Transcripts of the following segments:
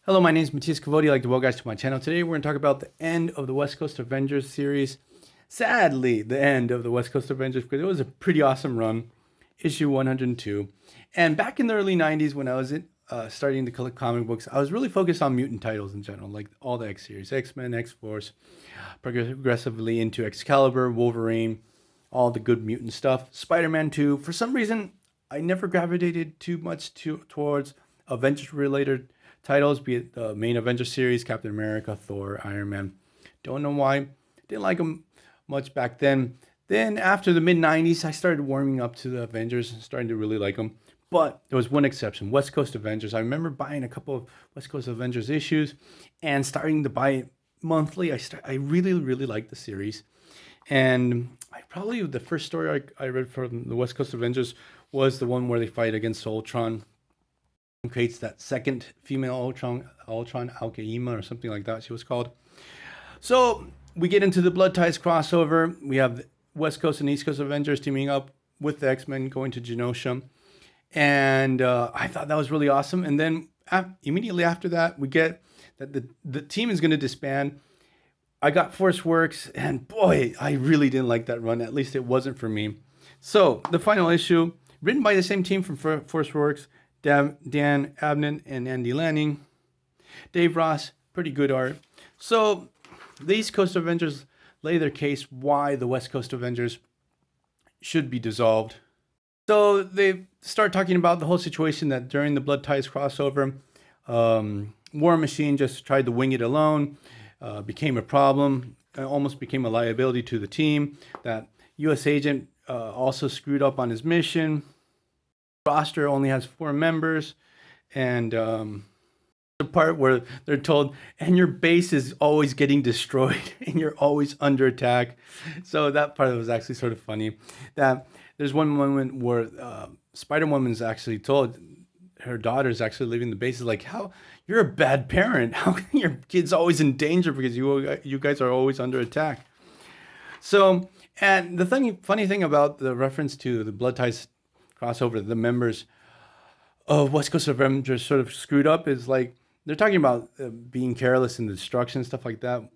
Hello, my name is Matthias Cavodi. I'd like to welcome guys to my channel. Today we're going to talk about the end of the West Coast Avengers series. Sadly, the end of the West Coast Avengers because it was a pretty awesome run, issue 102. And back in the early 90s when I was starting to collect comic books, I was really focused on mutant titles in general, like all the X series, X-Men, X-Force, progressively into Excalibur, Wolverine, all the good mutant stuff. Spider-Man 2. For some reason, I never gravitated too much towards Avengers-related titles, be it the main Avengers series, Captain America, Thor, Iron Man. Don't know why. Didn't like them much back then. Then after the mid 90s, I started warming up to the Avengers and starting to really like them. But there was one exception, West Coast Avengers. I remember buying a couple of West Coast Avengers issues and starting to buy it monthly. I really, really liked the series. And probably the first story I read from the West Coast Avengers was the one where they fight against Ultron. Creates that second female Ultron Alkaima or something like that she was called. So we get into the Blood Ties crossover. We have the West Coast and East Coast Avengers teaming up with the X-Men going to Genosha. And I thought that was really awesome. And then immediately after that, we get that the team is going to disband. I got Force Works, and boy, I really didn't like that run. At least it wasn't for me. So the final issue, written by the same team from Force Works, Dan Abnett and Andy Lanning. Dave Ross, pretty good art. So the East Coast Avengers lay their case why the West Coast Avengers should be dissolved. So they start talking about the whole situation that during the Blood Ties crossover, War Machine just tried to wing it alone, became a problem, almost became a liability to the team. That U.S. agent also screwed up on his mission. Roster only has 4 members, and the part where they're told, and your base is always getting destroyed, and you're always under attack. So that part was actually sort of funny. That there's one moment where Spider-Woman's actually told her daughter's actually leaving the base. Is like, how you're a bad parent. How can your kid's always in danger because you guys are always under attack? So, and the funny thing about the reference to the Blood Ties crossover, the members of West Coast Avengers sort of screwed up is like they're talking about being careless and destruction and stuff like that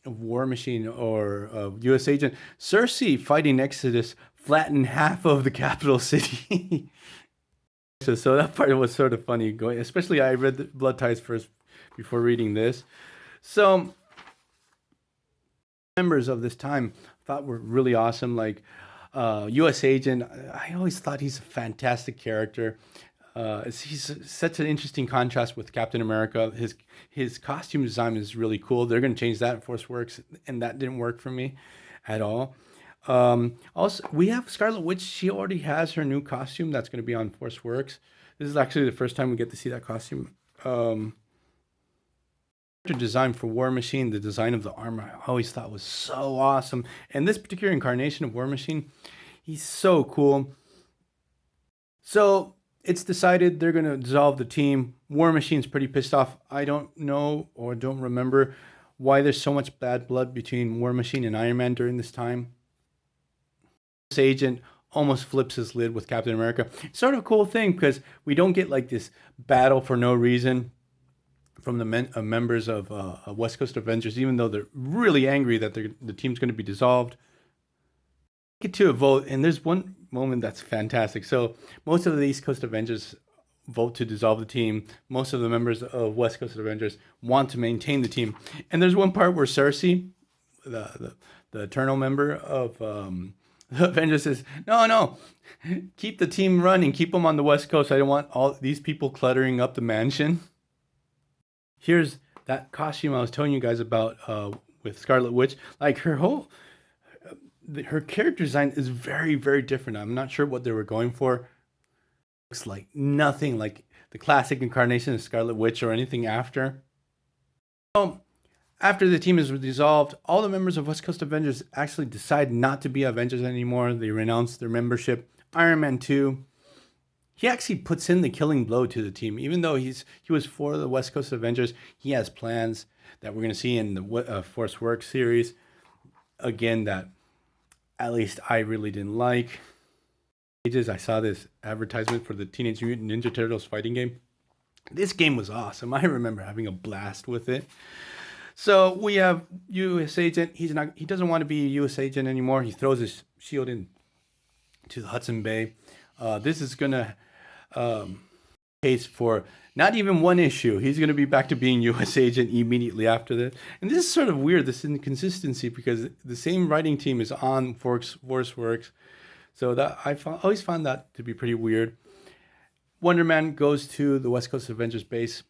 of War Machine or U.S. Agent. Cersei fighting Exodus flattened half of the capital city. So that part was sort of funny going, especially I read the Blood Ties first before reading this. So members of this time thought were really awesome, like U.S. Agent. I always thought he's a fantastic character. He's such an interesting contrast with Captain America. His costume design is really cool. They're going to change that in Force Works, and that didn't work for me at all. Also, we have Scarlet Witch. She already has her new costume that's going to be on Force Works. This is actually the first time we get to see that costume. Design for War Machine, the design of the armor, I always thought was so awesome. And this particular incarnation of War Machine, he's so cool. So it's decided they're going to dissolve the team. War Machine's pretty pissed off. I don't know or don't remember why there's so much bad blood between War Machine and Iron Man during this time. This agent almost flips his lid with Captain America. It's sort of a cool thing because we don't get like this battle for no reason from the members of West Coast Avengers, even though they're really angry that the team's going to be dissolved. Get to a vote, and there's one moment that's fantastic. So most of the East Coast Avengers vote to dissolve the team. Most of the members of West Coast Avengers want to maintain the team. And there's one part where Cersei, the eternal member of the Avengers, says, no, keep the team running, keep them on the West Coast. I don't want all these people cluttering up the mansion. Here's that costume I was telling you guys about with Scarlet Witch. Like her character design is very, very different. I'm not sure what they were going for. Looks like nothing like the classic incarnation of Scarlet Witch or anything after. So after the team is dissolved, all the members of West Coast Avengers actually decide not to be Avengers anymore. They renounce their membership. Iron Man 2. He actually puts in the killing blow to the team. Even though he was for the West Coast Avengers, he has plans that we're going to see in the Force Works series. Again, that at least I really didn't like. I saw this advertisement for the Teenage Mutant Ninja Turtles fighting game. This game was awesome. I remember having a blast with it. So we have U.S. Agent. He doesn't want to be a U.S. Agent anymore. He throws his shield in to the Hudson Bay. This is gonna case for not even one issue. He's gonna be back to being U.S. Agent immediately after that. And this is sort of weird. This inconsistency because the same writing team is on Force Works. So that always found that to be pretty weird. Wonder Man goes to the West Coast Avengers base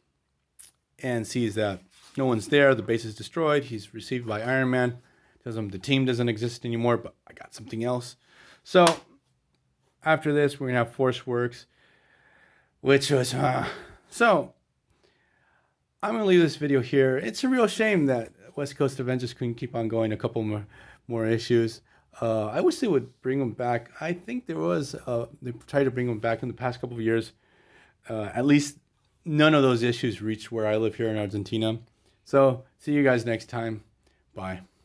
and sees that no one's there. The base is destroyed. He's received by Iron Man. Tells him the team doesn't exist anymore, but I got something else. So after this, we're going to have Force Works, which was... So I'm going to leave this video here. It's a real shame that West Coast Avengers couldn't keep on going a couple more issues. I wish they would bring them back. I think there was... they tried to bring them back in the past couple of years. At least none of those issues reached where I live here in Argentina. So, see you guys next time. Bye.